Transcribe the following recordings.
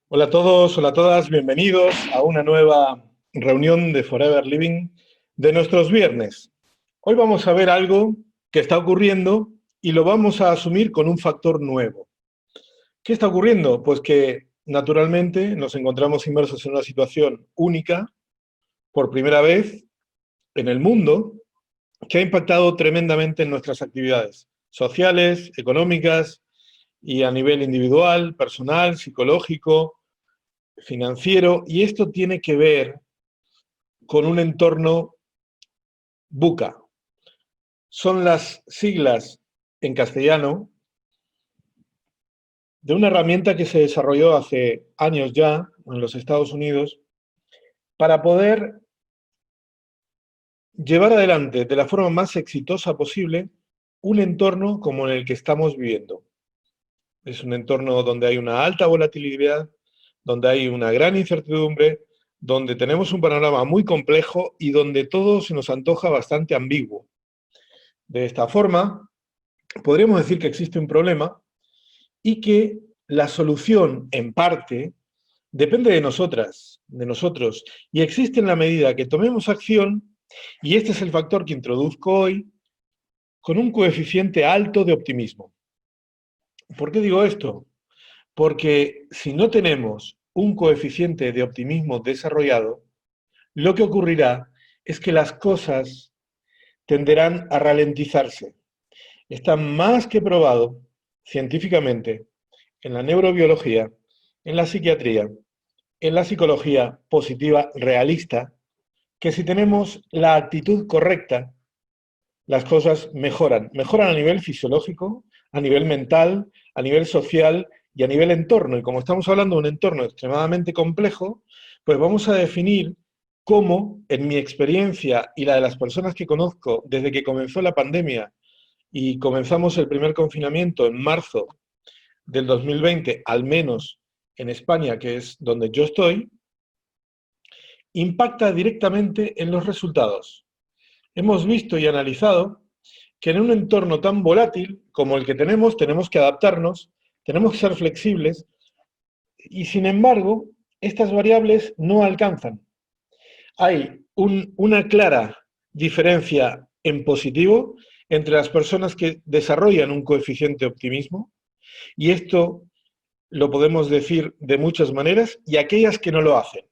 Hola a todos, hola a todas, bienvenidos a una nueva reunión de Forever Living de nuestros viernes. Hoy vamos a ver algo que está ocurriendo y lo vamos a asumir con un factor nuevo. ¿Qué está ocurriendo? Pues que naturalmente nos encontramos inmersos en una situación única, por primera vez en el mundo, que ha impactado tremendamente en nuestras actividades sociales, económicas y a nivel individual, personal, psicológico, financiero, y esto tiene que ver con un entorno buca. Son las siglas en castellano de una herramienta que se desarrolló hace años ya en los Estados Unidos para poder llevar adelante de la forma más exitosa posible un entorno como en el que estamos viviendo. Es un entorno donde hay una alta volatilidad, donde hay una gran incertidumbre, donde tenemos un panorama muy complejo y donde todo se nos antoja bastante ambiguo. De esta forma, podríamos decir que existe un problema y que la solución, en parte, depende de nosotras, de nosotros, y existe en la medida que tomemos acción, y este es el factor que introduzco hoy, con un coeficiente alto de optimismo. ¿Por qué digo esto? Porque si no tenemos un coeficiente de optimismo desarrollado, lo que ocurrirá es que las cosas tenderán a ralentizarse. Está más que probado científicamente en la neurobiología, en la psiquiatría, en la psicología positiva realista, que si tenemos la actitud correcta, las cosas mejoran. Mejoran a nivel fisiológico, a nivel mental, a nivel social y a nivel entorno. Y como estamos hablando de un entorno extremadamente complejo, pues vamos a definir cómo, en mi experiencia y la de las personas que conozco desde que comenzó la pandemia y comenzamos el primer confinamiento en marzo del 2020, al menos en España, que es donde yo estoy, impacta directamente en los resultados. Hemos visto y analizado que en un entorno tan volátil como el que tenemos que adaptarnos, tenemos que ser flexibles y, sin embargo, estas variables no alcanzan. Hay una clara diferencia en positivo entre las personas que desarrollan un coeficiente de optimismo, y esto lo podemos decir de muchas maneras, y aquellas que no lo hacen.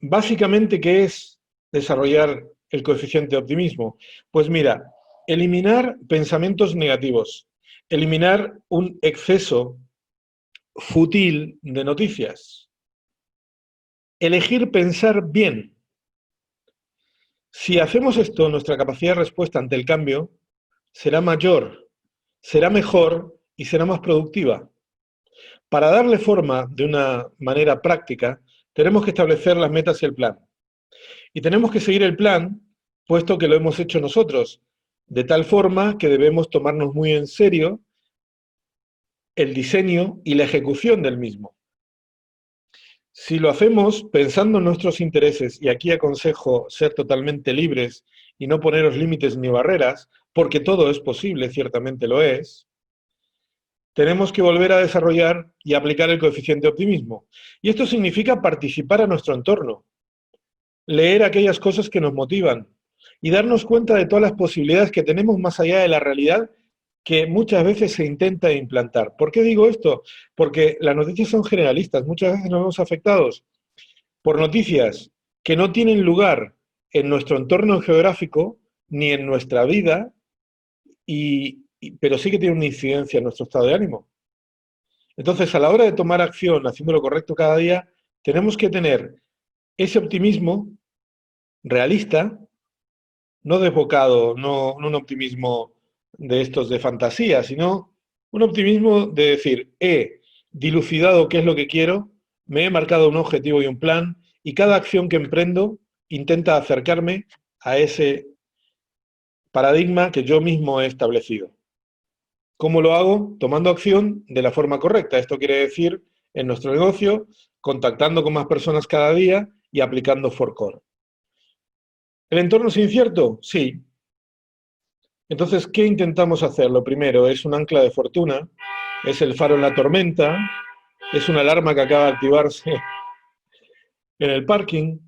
Básicamente, ¿qué es desarrollar el coeficiente de optimismo? Pues mira, eliminar pensamientos negativos, eliminar un exceso fútil de noticias, elegir pensar bien. Si hacemos esto, nuestra capacidad de respuesta ante el cambio será mayor, será mejor y será más productiva. Para darle forma de una manera práctica, tenemos que establecer las metas y el plan. Y tenemos que seguir el plan, puesto que lo hemos hecho nosotros, de tal forma que debemos tomarnos muy en serio el diseño y la ejecución del mismo. Si lo hacemos pensando en nuestros intereses, y aquí aconsejo ser totalmente libres y no poneros límites ni barreras, porque todo es posible, ciertamente lo es, tenemos que volver a desarrollar y aplicar el coeficiente de optimismo. Y esto significa participar a nuestro entorno, leer aquellas cosas que nos motivan y darnos cuenta de todas las posibilidades que tenemos más allá de la realidad que muchas veces se intenta implantar. ¿Por qué digo esto? Porque las noticias son generalistas, muchas veces nos vemos afectados por noticias que no tienen lugar en nuestro entorno geográfico ni en nuestra vida, pero sí que tienen una incidencia en nuestro estado de ánimo. Entonces, a la hora de tomar acción haciendo lo correcto cada día, tenemos que tener ese optimismo realista, no desbocado, no un optimismo de estos de fantasía, sino un optimismo de decir, he dilucidado qué es lo que quiero, me he marcado un objetivo y un plan, y cada acción que emprendo intenta acercarme a ese paradigma que yo mismo he establecido. ¿Cómo lo hago? Tomando acción de la forma correcta. Esto quiere decir, en nuestro negocio, contactando con más personas cada día y aplicando FORCORE. ¿El entorno es incierto? Sí. Entonces, ¿qué intentamos hacer? Lo primero es un ancla de fortuna, es el faro en la tormenta, es una alarma que acaba de activarse en el parking.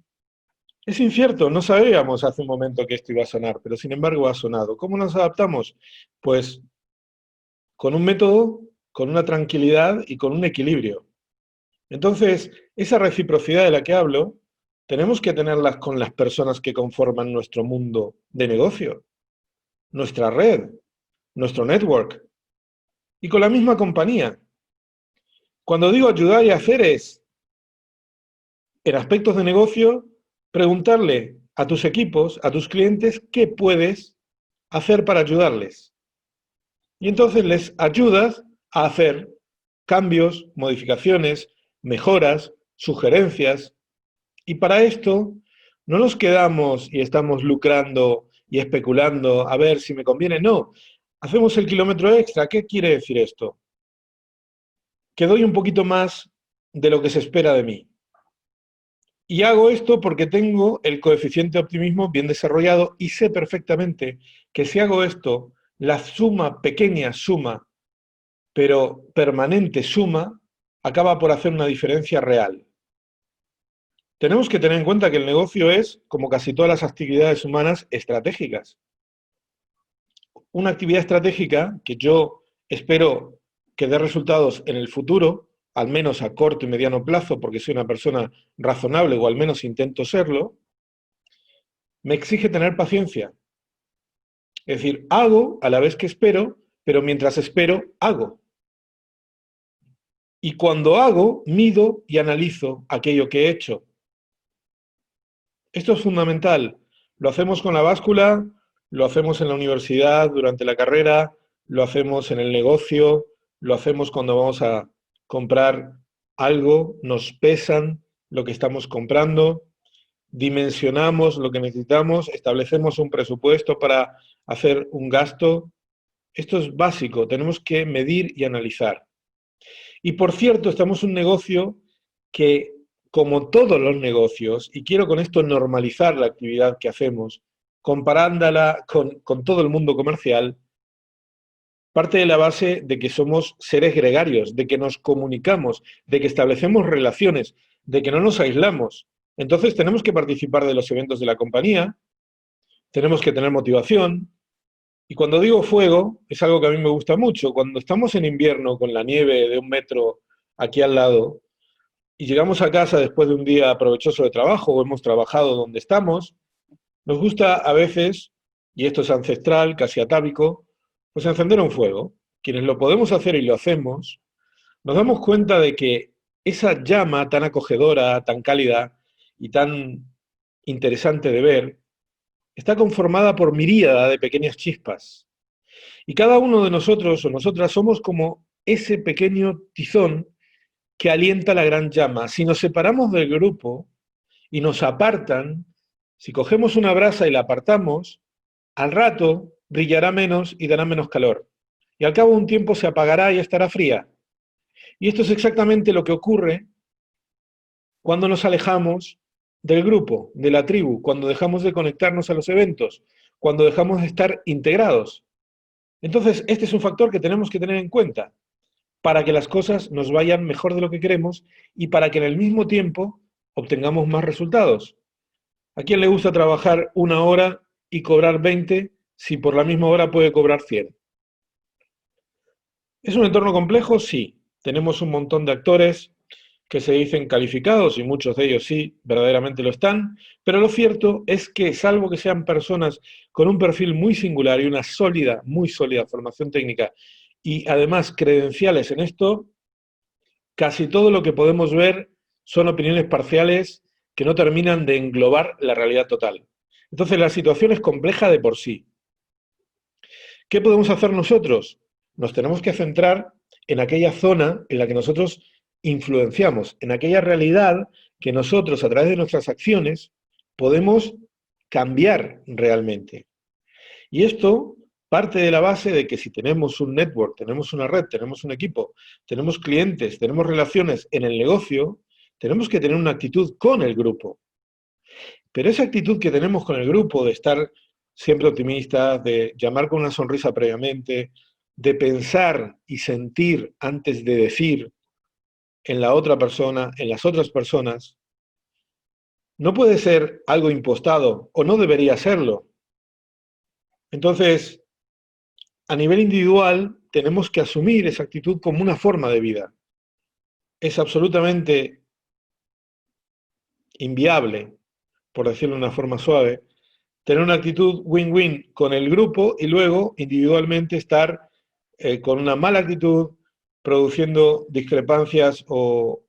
Es incierto, no sabíamos hace un momento que esto iba a sonar, pero sin embargo ha sonado. ¿Cómo nos adaptamos? Pues con un método, con una tranquilidad y con un equilibrio. Entonces, esa reciprocidad de la que hablo, tenemos que tenerlas con las personas que conforman nuestro mundo de negocio, nuestra red, nuestro network, y con la misma compañía. Cuando digo ayudar y hacer es, en aspectos de negocio, preguntarle a tus equipos, a tus clientes, qué puedes hacer para ayudarles. Y entonces les ayudas a hacer cambios, modificaciones, mejoras, sugerencias. Y para esto no nos quedamos y estamos lucrando y especulando a ver si me conviene. No, hacemos el kilómetro extra. ¿Qué quiere decir esto? Que doy un poquito más de lo que se espera de mí. Y hago esto porque tengo el coeficiente de optimismo bien desarrollado y sé perfectamente que si hago esto, la suma, pequeña suma, pero permanente suma, acaba por hacer una diferencia real. Tenemos que tener en cuenta que el negocio es, como casi todas las actividades humanas, estratégicas. Una actividad estratégica que yo espero que dé resultados en el futuro, al menos a corto y mediano plazo, porque soy una persona razonable o al menos intento serlo, me exige tener paciencia. Es decir, hago a la vez que espero, pero mientras espero, hago. Y cuando hago, mido y analizo aquello que he hecho. Esto es fundamental. Lo hacemos con la báscula, lo hacemos en la universidad durante la carrera, lo hacemos en el negocio, lo hacemos cuando vamos a comprar algo, nos pesan lo que estamos comprando, dimensionamos lo que necesitamos, establecemos un presupuesto para hacer un gasto. Esto es básico, tenemos que medir y analizar. Y por cierto, estamos en un negocio que, como todos los negocios, y quiero con esto normalizar la actividad que hacemos, comparándola con todo el mundo comercial, parte de la base de que somos seres gregarios, de que nos comunicamos, de que establecemos relaciones, de que no nos aislamos. Entonces tenemos que participar de los eventos de la compañía, tenemos que tener motivación, y cuando digo fuego, es algo que a mí me gusta mucho. Cuando estamos en invierno con la nieve de 1 metro aquí al lado y llegamos a casa después de un día provechoso de trabajo o hemos trabajado donde estamos, nos gusta a veces, y esto es ancestral, casi atávico, pues encender un fuego. Quienes lo podemos hacer y lo hacemos, nos damos cuenta de que esa llama tan acogedora, tan cálida y tan interesante de ver, está conformada por miríada de pequeñas chispas. Y cada uno de nosotros o nosotras somos como ese pequeño tizón que alienta la gran llama. Si nos separamos del grupo y nos apartan, si cogemos una brasa y la apartamos, al rato brillará menos y dará menos calor. Y al cabo de un tiempo se apagará y estará fría. Y esto es exactamente lo que ocurre cuando nos alejamos del grupo, de la tribu, cuando dejamos de conectarnos a los eventos, cuando dejamos de estar integrados. Entonces, este es un factor que tenemos que tener en cuenta para que las cosas nos vayan mejor de lo que queremos y para que en el mismo tiempo obtengamos más resultados. ¿A quién le gusta trabajar 1 hora y cobrar 20 si por la misma hora puede cobrar 100? ¿Es un entorno complejo? Sí. Tenemos un montón de actores que se dicen calificados y muchos de ellos sí, verdaderamente lo están, pero lo cierto es que salvo que sean personas con un perfil muy singular y una sólida, muy sólida formación técnica y además credenciales en esto, casi todo lo que podemos ver son opiniones parciales que no terminan de englobar la realidad total. Entonces la situación es compleja de por sí. ¿Qué podemos hacer nosotros? Nos tenemos que centrar en aquella zona en la que nosotros influenciamos, en aquella realidad que nosotros a través de nuestras acciones podemos cambiar realmente. Y esto parte de la base de que si tenemos un network, tenemos una red, tenemos un equipo, tenemos clientes, tenemos relaciones en el negocio, tenemos que tener una actitud con el grupo. Pero esa actitud que tenemos con el grupo de estar siempre optimistas, de llamar con una sonrisa previamente, de pensar y sentir antes de decir, en la otra persona, en las otras personas, no puede ser algo impostado o no debería serlo. Entonces, a nivel individual, tenemos que asumir esa actitud como una forma de vida. Es absolutamente inviable, por decirlo de una forma suave, tener una actitud win-win con el grupo y luego individualmente estar con una mala actitud, produciendo discrepancias o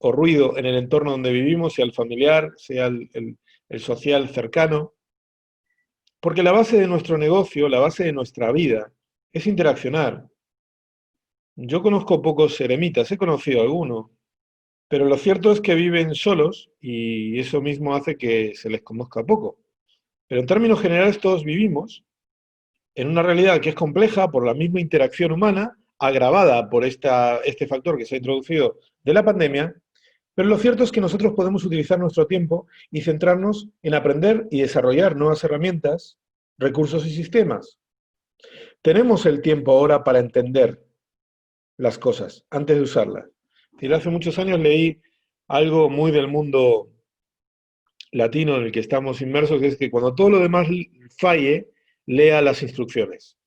ruido en el entorno donde vivimos, sea el familiar, sea el social cercano. Porque la base de nuestro negocio, la base de nuestra vida, es interaccionar. Yo conozco pocos eremitas, he conocido algunos, pero lo cierto es que viven solos y eso mismo hace que se les conozca poco. Pero en términos generales todos vivimos en una realidad que es compleja por la misma interacción humana, agravada por este factor que se ha introducido de la pandemia, pero lo cierto es que nosotros podemos utilizar nuestro tiempo y centrarnos en aprender y desarrollar nuevas herramientas, recursos y sistemas. Tenemos el tiempo ahora para entender las cosas antes de usarlas. Hace muchos años leí algo muy del mundo latino en el que estamos inmersos, que es que cuando todo lo demás falle, lea las instrucciones.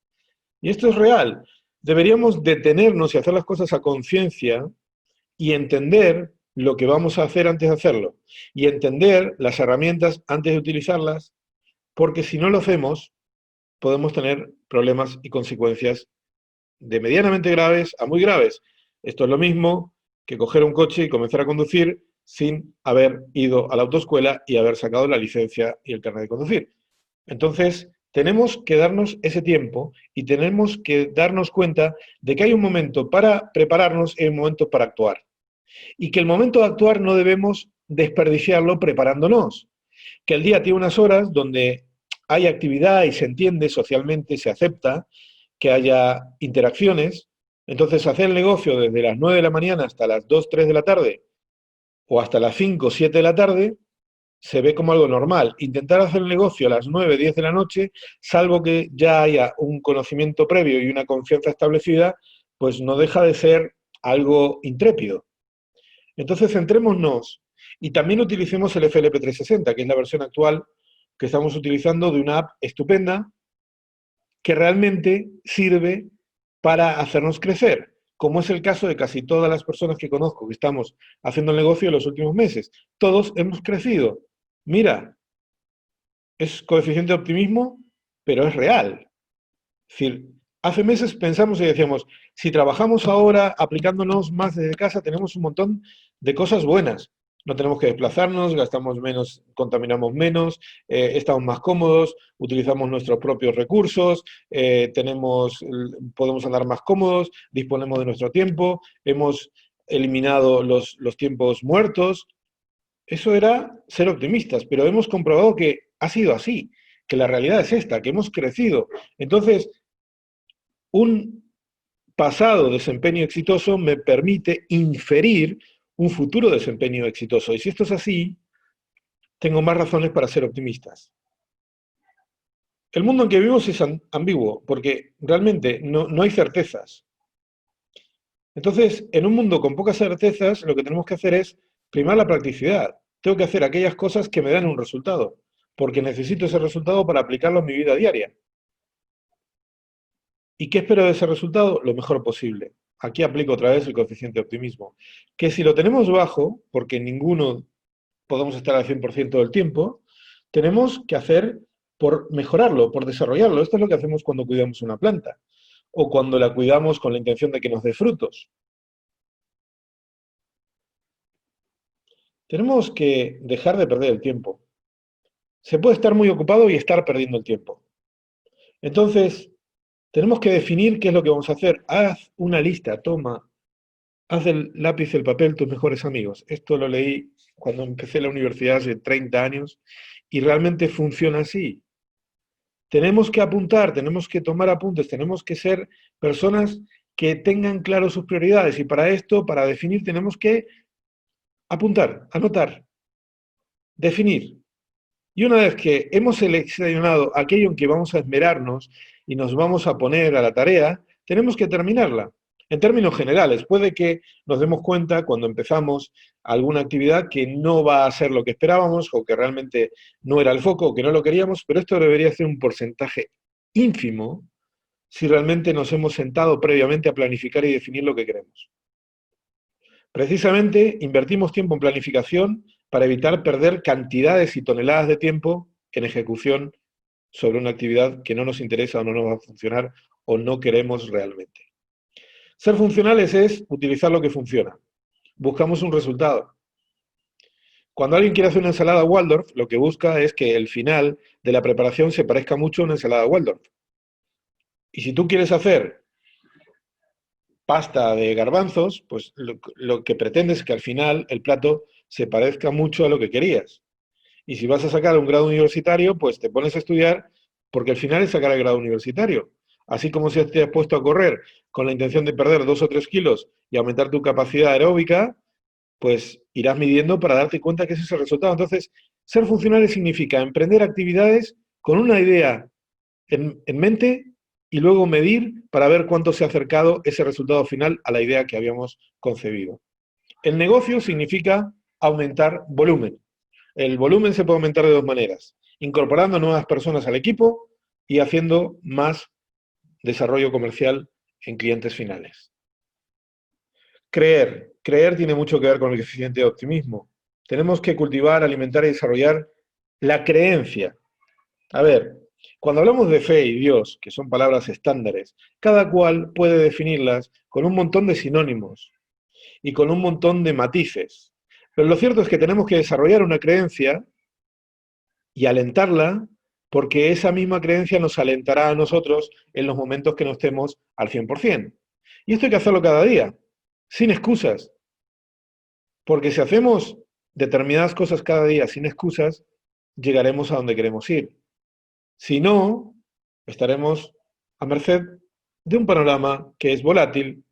Y esto es real. Deberíamos detenernos y hacer las cosas a conciencia y entender lo que vamos a hacer antes de hacerlo. Y entender las herramientas antes de utilizarlas, porque si no lo hacemos, podemos tener problemas y consecuencias de medianamente graves a muy graves. Esto es lo mismo que coger un coche y comenzar a conducir sin haber ido a la autoescuela y haber sacado la licencia y el carnet de conducir. Entonces, tenemos que darnos ese tiempo y tenemos que darnos cuenta de que hay un momento para prepararnos y un momento para actuar. Y que el momento de actuar no debemos desperdiciarlo preparándonos. Que el día tiene unas horas donde hay actividad y se entiende socialmente, se acepta, que haya interacciones. Entonces, hacer el negocio desde las 9 de la mañana hasta las 2 3 de la tarde o hasta las 5 7 de la tarde se ve como algo normal. Intentar hacer el negocio a las 9 10 de la noche, salvo que ya haya un conocimiento previo y una confianza establecida, pues no deja de ser algo intrépido. Entonces, centrémonos y también utilicemos el FLP 360, que es la versión actual que estamos utilizando de una app estupenda que realmente sirve para hacernos crecer, como es el caso de casi todas las personas que conozco que estamos haciendo el negocio en los últimos meses. Todos hemos crecido. Mira, es coeficiente de optimismo, pero es real. Es decir, hace meses pensamos y decíamos, si trabajamos ahora aplicándonos más desde casa, tenemos un montón de cosas buenas. No tenemos que desplazarnos, gastamos menos, contaminamos menos, estamos más cómodos, utilizamos nuestros propios recursos, podemos andar más cómodos, disponemos de nuestro tiempo, hemos eliminado los tiempos muertos. Eso era ser optimistas, pero hemos comprobado que ha sido así, que la realidad es esta, que hemos crecido. Entonces, un pasado desempeño exitoso me permite inferir un futuro desempeño exitoso. Y si esto es así, tengo más razones para ser optimistas. El mundo en que vivimos es ambiguo, porque realmente no hay certezas. Entonces, en un mundo con pocas certezas, lo que tenemos que hacer es primar la practicidad. Tengo que hacer aquellas cosas que me dan un resultado, porque necesito ese resultado para aplicarlo en mi vida diaria. ¿Y qué espero de ese resultado? Lo mejor posible. Aquí aplico otra vez el coeficiente de optimismo. Que si lo tenemos bajo, porque ninguno podemos estar al 100% del tiempo, tenemos que hacer por mejorarlo, por desarrollarlo. Esto es lo que hacemos cuando cuidamos una planta o cuando la cuidamos con la intención de que nos dé frutos. Tenemos que dejar de perder el tiempo. Se puede estar muy ocupado y estar perdiendo el tiempo. Entonces, tenemos que definir qué es lo que vamos a hacer. Haz una lista, toma, haz del lápiz y el papel tus mejores amigos. Esto lo leí cuando empecé la universidad hace 30 años y realmente funciona así. Tenemos que apuntar, tenemos que tomar apuntes, tenemos que ser personas que tengan claro sus prioridades y para esto, para definir, tenemos que apuntar, anotar, definir. Y una vez que hemos seleccionado aquello en que vamos a esmerarnos y nos vamos a poner a la tarea, tenemos que terminarla. En términos generales, puede que nos demos cuenta cuando empezamos alguna actividad que no va a ser lo que esperábamos o que realmente no era el foco o que no lo queríamos, pero esto debería ser un porcentaje ínfimo si realmente nos hemos sentado previamente a planificar y definir lo que queremos. Precisamente invertimos tiempo en planificación para evitar perder cantidades y toneladas de tiempo en ejecución sobre una actividad que no nos interesa o no nos va a funcionar o no queremos realmente. Ser funcionales es utilizar lo que funciona. Buscamos un resultado. Cuando alguien quiere hacer una ensalada Waldorf, lo que busca es que el final de la preparación se parezca mucho a una ensalada Waldorf. Y si tú quieres hacer pasta de garbanzos, pues lo que pretendes es que al final el plato se parezca mucho a lo que querías. Y si vas a sacar un grado universitario, pues te pones a estudiar porque al final es sacar el grado universitario. Así como si te has puesto a correr con la intención de perder 2 o 3 kilos y aumentar tu capacidad aeróbica, pues irás midiendo para darte cuenta que ese es el resultado. Entonces, ser funcional significa emprender actividades con una idea en mente y luego medir para ver cuánto se ha acercado ese resultado final a la idea que habíamos concebido. El negocio significa aumentar volumen. El volumen se puede aumentar de dos maneras: incorporando nuevas personas al equipo y haciendo más desarrollo comercial en clientes finales. Creer tiene mucho que ver con el coeficiente de optimismo. Tenemos que cultivar, alimentar y desarrollar la creencia. A ver, cuando hablamos de fe y Dios, que son palabras estándares, cada cual puede definirlas con un montón de sinónimos y con un montón de matices. Pero lo cierto es que tenemos que desarrollar una creencia y alentarla, porque esa misma creencia nos alentará a nosotros en los momentos que no estemos al 100%. Y esto hay que hacerlo cada día, sin excusas, porque si hacemos determinadas cosas cada día sin excusas, llegaremos a donde queremos ir. Si no, estaremos a merced de un panorama que es volátil,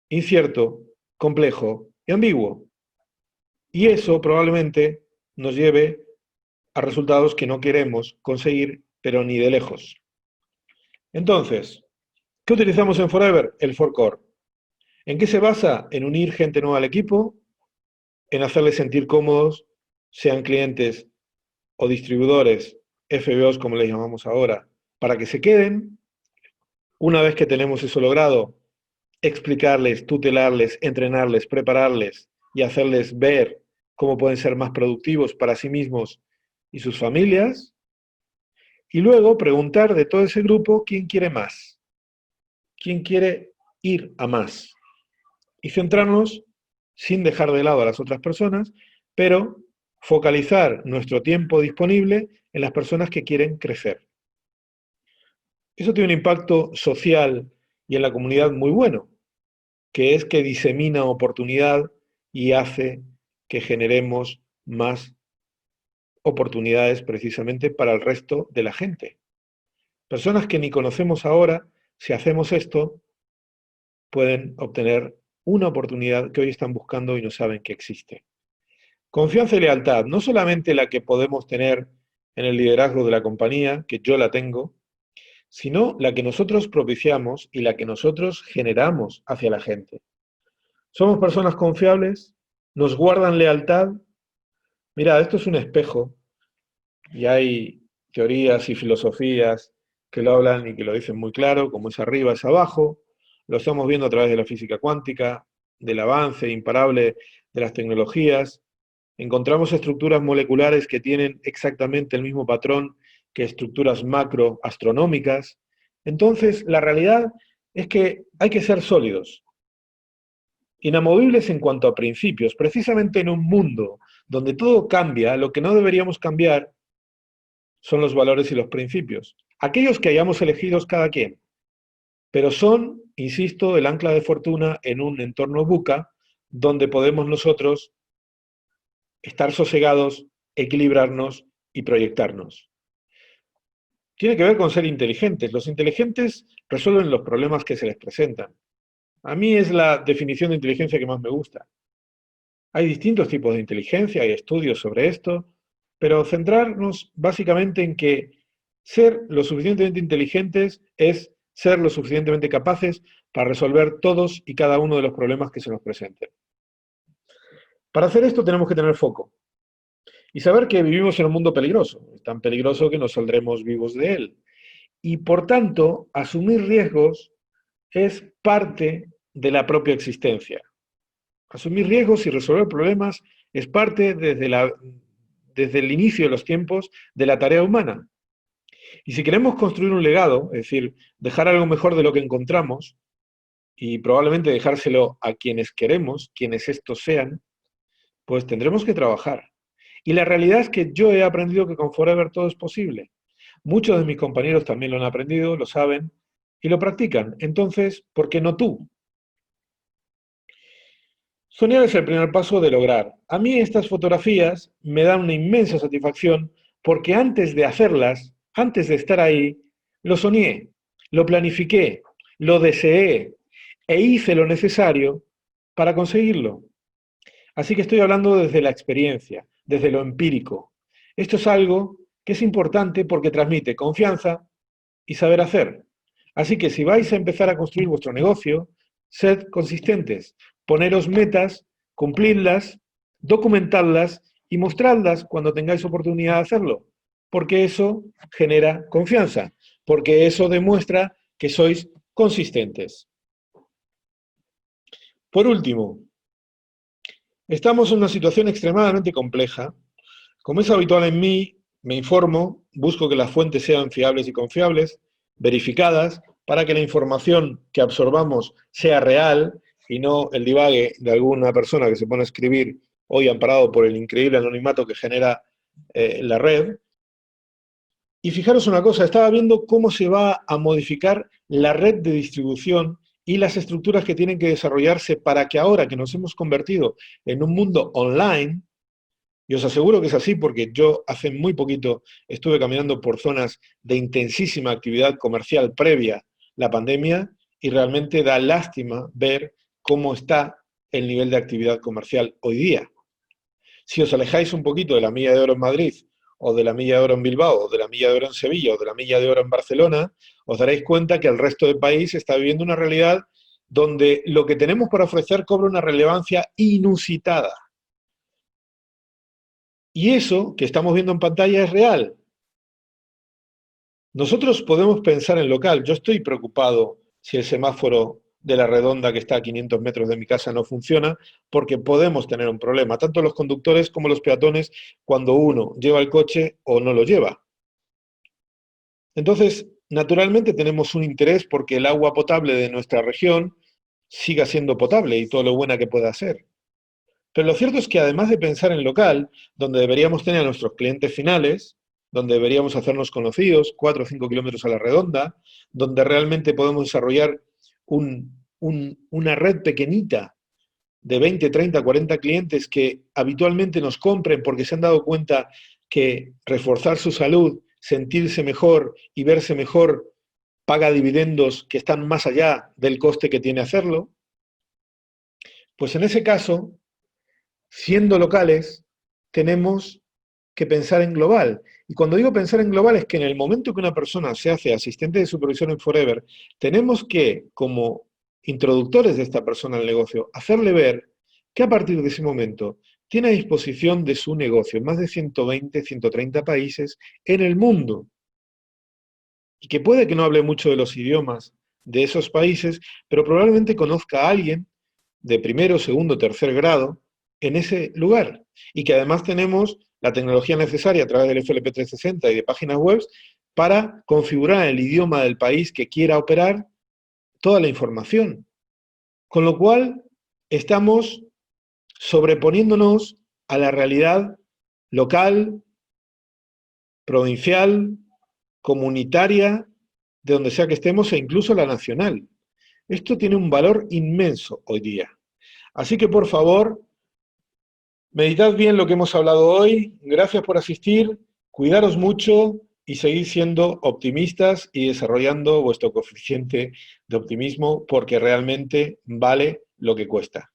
incierto, complejo y ambiguo. Y eso probablemente nos lleve a resultados que no queremos conseguir, pero ni de lejos. Entonces, ¿qué utilizamos en Forever? El Forecore. ¿En qué se basa? En unir gente nueva al equipo, en hacerles sentir cómodos, sean clientes o distribuidores, FBOs como les llamamos ahora, para que se queden. Una vez que tenemos eso logrado, explicarles, tutelarles, entrenarles, prepararles y hacerles ver cómo pueden ser más productivos para sí mismos y sus familias. Y luego preguntar de todo ese grupo quién quiere más, quién quiere ir a más. Y centrarnos, sin dejar de lado a las otras personas, pero focalizar nuestro tiempo disponible en las personas que quieren crecer. Eso tiene un impacto social y en la comunidad muy bueno, que es que disemina oportunidad y hace que generemos más oportunidades precisamente para el resto de la gente. Personas que ni conocemos ahora, si hacemos esto, pueden obtener una oportunidad que hoy están buscando y no saben que existe. Confianza y lealtad, no solamente la que podemos tener en el liderazgo de la compañía, que yo la tengo, sino la que nosotros propiciamos y la que nosotros generamos hacia la gente. ¿Somos personas confiables? ¿Nos guardan lealtad? Mira, esto es un espejo y hay teorías y filosofías que lo hablan y que lo dicen muy claro, como es arriba es abajo. Lo estamos viendo a través de la física cuántica, del avance imparable de las tecnologías. Encontramos estructuras moleculares que tienen exactamente el mismo patrón que estructuras macroastronómicas. Entonces, la realidad es que hay que ser sólidos, inamovibles en cuanto a principios. Precisamente en un mundo donde todo cambia, lo que no deberíamos cambiar son los valores y los principios. Aquellos que hayamos elegido cada quien, pero son, insisto, el ancla de fortuna en un entorno buca donde podemos nosotros estar sosegados, equilibrarnos y proyectarnos. Tiene que ver con ser inteligentes. Los inteligentes resuelven los problemas que se les presentan. A mí es la definición de inteligencia que más me gusta. Hay distintos tipos de inteligencia, hay estudios sobre esto, pero centrarnos básicamente en que ser lo suficientemente inteligentes es ser lo suficientemente capaces para resolver todos y cada uno de los problemas que se nos presenten. Para hacer esto tenemos que tener foco y saber que vivimos en un mundo peligroso, tan peligroso que no saldremos vivos de él. Y por tanto, asumir riesgos es parte de la propia existencia. Asumir riesgos y resolver problemas es parte desde el inicio de los tiempos de la tarea humana. Y si queremos construir un legado, es decir, dejar algo mejor de lo que encontramos, y probablemente dejárselo a quienes queremos, quienes estos sean, pues tendremos que trabajar. Y la realidad es que yo he aprendido que con Forever todo es posible. Muchos de mis compañeros también lo han aprendido, lo saben y lo practican. Entonces, ¿por qué no tú? Soñar es el primer paso de lograr. A mí estas fotografías me dan una inmensa satisfacción porque antes de hacerlas, antes de estar ahí, lo soñé, lo planifiqué, lo deseé e hice lo necesario para conseguirlo. Así que estoy hablando desde la experiencia, desde lo empírico. Esto es algo que es importante porque transmite confianza y saber hacer. Así que si vais a empezar a construir vuestro negocio, sed consistentes, poneros metas, cumplidlas, documentadlas y mostradlas cuando tengáis oportunidad de hacerlo, porque eso genera confianza, porque eso demuestra que sois consistentes. Por último, estamos en una situación extremadamente compleja. Como es habitual en mí, me informo, busco que las fuentes sean fiables y confiables, verificadas, para que la información que absorbamos sea real y no el divague de alguna persona que se pone a escribir hoy amparado por el increíble anonimato que genera la red. Y fijaros una cosa, estaba viendo cómo se va a modificar la red de distribución y las estructuras que tienen que desarrollarse para que ahora que nos hemos convertido en un mundo online, y os aseguro que es así porque yo hace muy poquito estuve caminando por zonas de intensísima actividad comercial previa la pandemia y realmente da lástima ver cómo está el nivel de actividad comercial hoy día. Si os alejáis un poquito de la milla de oro en Madrid, o de la milla de oro en Bilbao, o de la milla de oro en Sevilla, o de la milla de oro en Barcelona, os daréis cuenta que el resto del país está viviendo una realidad donde lo que tenemos para ofrecer cobra una relevancia inusitada. Y eso que estamos viendo en pantalla es real. Nosotros podemos pensar en local. Yo estoy preocupado si el semáforo de la redonda que está a 500 metros de mi casa no funciona, porque podemos tener un problema, tanto los conductores como los peatones, cuando uno lleva el coche o no lo lleva. Entonces, naturalmente tenemos un interés porque el agua potable de nuestra región siga siendo potable y todo lo buena que pueda ser. Pero lo cierto es que además de pensar en local, donde deberíamos tener a nuestros clientes finales, donde deberíamos hacernos conocidos, 4 o 5 kilómetros a la redonda, donde realmente podemos desarrollar una red pequeñita de 20, 30, 40 clientes que habitualmente nos compren porque se han dado cuenta que reforzar su salud, sentirse mejor y verse mejor paga dividendos que están más allá del coste que tiene hacerlo, pues en ese caso, siendo locales, tenemos que pensar en global. Y cuando digo pensar en global es que en el momento que una persona se hace asistente de supervisión en Forever, tenemos que, como introductores de esta persona al negocio, hacerle ver que a partir de ese momento tiene a disposición de su negocio más de 120, 130 países en el mundo. Y que puede que no hable mucho de los idiomas de esos países, pero probablemente conozca a alguien de primero, segundo, tercer grado en ese lugar. Y que además tenemos la tecnología necesaria a través del FLP 360 y de páginas web para configurar el idioma del país que quiera operar toda la información. Con lo cual, estamos sobreponiéndonos a la realidad local, provincial, comunitaria, de donde sea que estemos, e incluso la nacional. Esto tiene un valor inmenso hoy día. Así que, por favor, meditad bien lo que hemos hablado hoy. Gracias por asistir, cuidaros mucho y seguid siendo optimistas y desarrollando vuestro coeficiente de optimismo porque realmente vale lo que cuesta.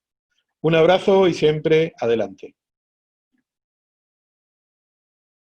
Un abrazo y siempre adelante.